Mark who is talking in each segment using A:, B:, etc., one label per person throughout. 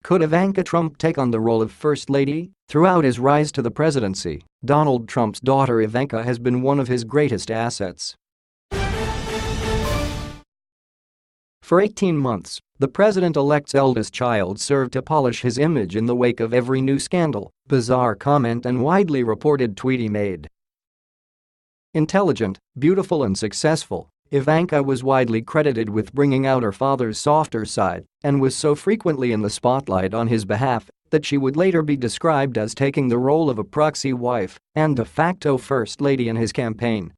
A: Could Ivanka Trump take on the role of First Lady? Throughout his rise to the presidency, Donald Trump's daughter Ivanka has been one of his greatest assets. For 18 months, the president-elect's eldest child served to polish his image in the wake of every new scandal, bizarre comment and widely reported tweet he made. Intelligent, beautiful and successful, Ivanka was widely credited with bringing out her father's softer side and was so frequently in the spotlight on his behalf that she would later be described as taking the role of a proxy wife and de facto first lady in his campaign.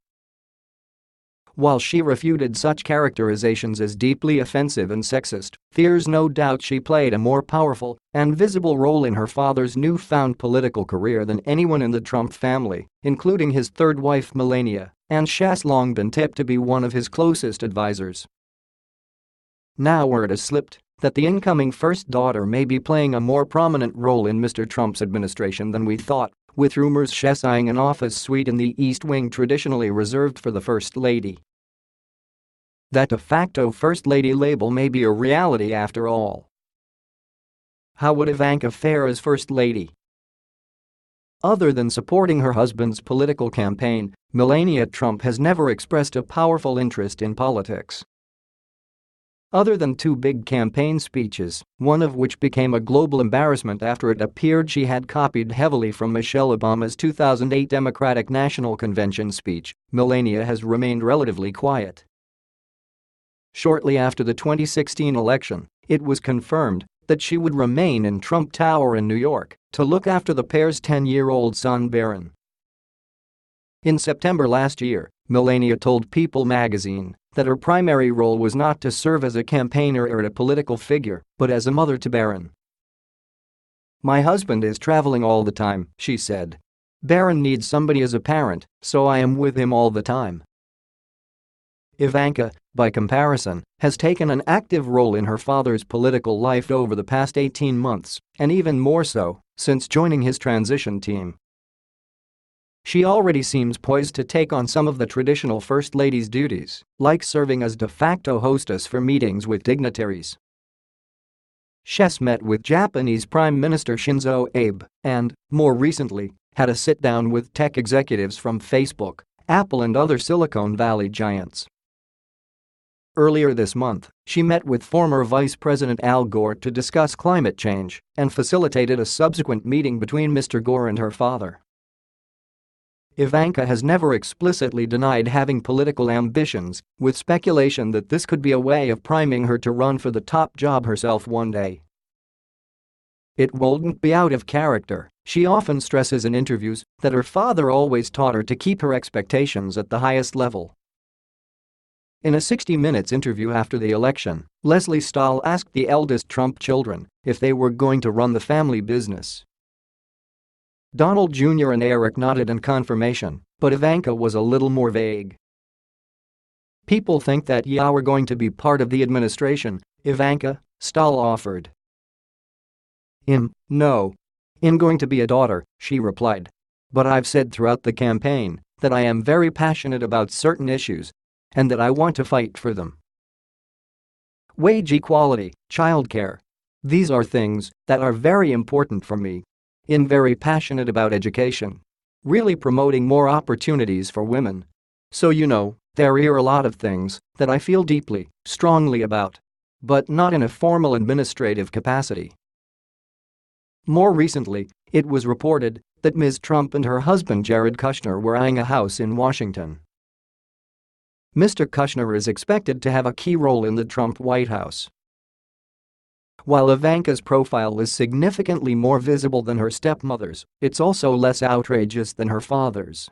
A: While she refuted such characterizations as deeply offensive and sexist, there's no doubt she played a more powerful and visible role in her father's newfound political career than anyone in the Trump family, including his third wife Melania, and she's long been tipped to be one of his closest advisors. Now word has slipped that the incoming first daughter may be playing a more prominent role in Mr. Trump's administration than we thought, with rumors she's eyeing an office suite in the East Wing traditionally reserved for the First Lady. That de facto First Lady label may be a reality after all. How would Ivanka fare as First Lady? Other than supporting her husband's political campaign, Melania Trump has never expressed a powerful interest in politics. Other than two big campaign speeches, one of which became a global embarrassment after it appeared she had copied heavily from Michelle Obama's 2008 Democratic National Convention speech, Melania has remained relatively quiet. Shortly after the 2016 election, it was confirmed that she would remain in Trump Tower in New York to look after the pair's 10-year-old son Barron. In September last year, Melania told People magazine that her primary role was not to serve as a campaigner or a political figure, but as a mother to Barron. "My husband is traveling all the time," she said. "Barron needs somebody as a parent, so I am with him all the time." Ivanka, by comparison, has taken an active role in her father's political life over the past 18 months, and even more so since joining his transition team. She already seems poised to take on some of the traditional First Lady's duties, like serving as de facto hostess for meetings with dignitaries. She's met with Japanese Prime Minister Shinzo Abe and, more recently, had a sit-down with tech executives from Facebook, Apple and other Silicon Valley giants. Earlier this month, she met with former Vice President Al Gore to discuss climate change and facilitated a subsequent meeting between Mr. Gore and her father. Ivanka has never explicitly denied having political ambitions, with speculation that this could be a way of priming her to run for the top job herself one day. "It wouldn't be out of character," she often stresses in interviews that her father always taught her to keep her expectations at the highest level. In a 60 Minutes interview after the election, Leslie Stahl asked the eldest Trump children if they were going to run the family business. Donald Jr. and Eric nodded in confirmation, but Ivanka was a little more vague. "People think that we're going to be part of the administration, Ivanka," Stahl offered. No. I'm going to be a daughter," she replied. "But I've said throughout the campaign that I am very passionate about certain issues and that I want to fight for them. Wage equality, childcare. These are things that are very important for me. I'm very passionate about education. Really promoting more opportunities for women. So there are a lot of things that I feel deeply, strongly about. But not in a formal administrative capacity." More recently, it was reported that Ms. Trump and her husband Jared Kushner were eyeing a house in Washington. Mr. Kushner is expected to have a key role in the Trump White House. While Ivanka's profile is significantly more visible than her stepmother's, it's also less outrageous than her father's.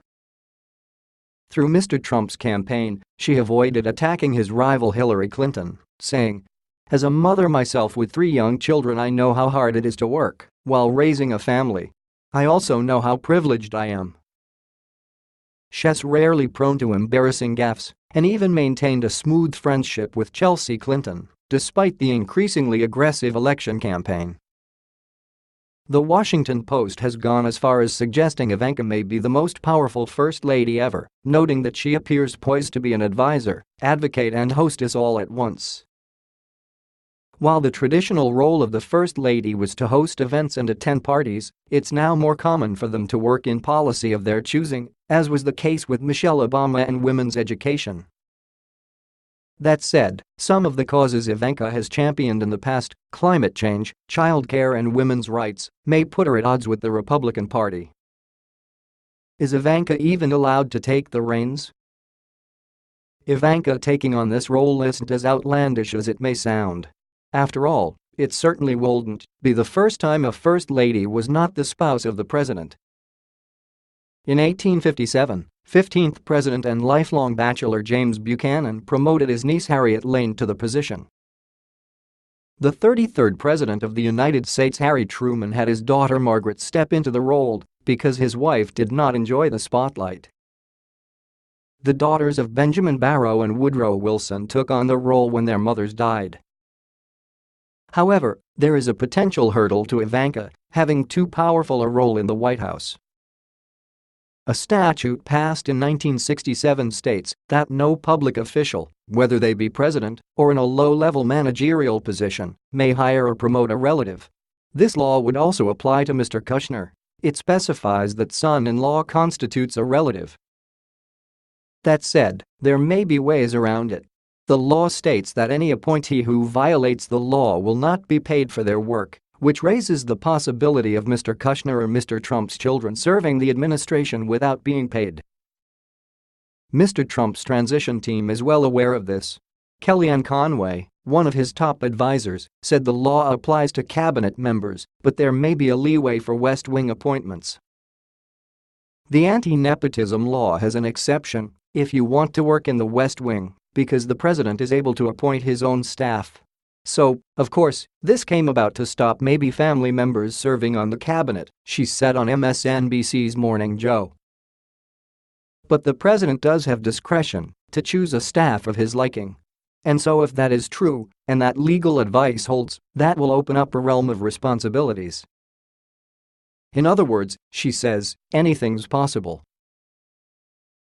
A: Through Mr. Trump's campaign, she avoided attacking his rival Hillary Clinton, saying, "As a mother myself with 3 young children, I know how hard it is to work while raising a family. I also know how privileged I am." She's rarely prone to embarrassing gaffes and even maintained a smooth friendship with Chelsea Clinton, despite the increasingly aggressive election campaign. The Washington Post has gone as far as suggesting Ivanka may be the most powerful First Lady ever, noting that she appears poised to be an advisor, advocate and hostess all at once. While the traditional role of the First Lady was to host events and attend parties, it's now more common for them to work in policy of their choosing, as was the case with Michelle Obama and women's education. That said, some of the causes Ivanka has championed in the past, climate change, childcare and women's rights, may put her at odds with the Republican Party. Is Ivanka even allowed to take the reins? Ivanka taking on this role isn't as outlandish as it may sound. After all, it certainly wouldn't be the first time a First Lady was not the spouse of the president. In 1857, 15th President and lifelong bachelor James Buchanan promoted his niece Harriet Lane to the position. The 33rd President of the United States, Harry Truman, had his daughter Margaret step into the role because his wife did not enjoy the spotlight. The daughters of Benjamin Barrow and Woodrow Wilson took on the role when their mothers died. However, there is a potential hurdle to Ivanka having too powerful a role in the White House. A statute passed in 1967 states that no public official, whether they be president or in a low-level managerial position, may hire or promote a relative. This law would also apply to Mr. Kushner. It specifies that son-in-law constitutes a relative. That said, there may be ways around it. The law states that any appointee who violates the law will not be paid for their work, which raises the possibility of Mr. Kushner or Mr. Trump's children serving the administration without being paid. Mr. Trump's transition team is well aware of this. Kellyanne Conway, one of his top advisors, said the law applies to cabinet members, but there may be a leeway for West Wing appointments. The anti-nepotism law has an exception if you want to work in the West Wing, because the president is able to appoint his own staff. So, of course, this came about to stop maybe family members serving on the cabinet, she said on MSNBC's Morning Joe. But the president does have discretion to choose a staff of his liking. And so if that is true, and that legal advice holds, that will open up a realm of responsibilities. In other words, she says, anything's possible.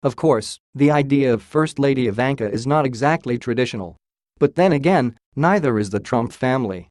A: Of course, the idea of First Lady Ivanka is not exactly traditional. But then again, neither is the Trump family.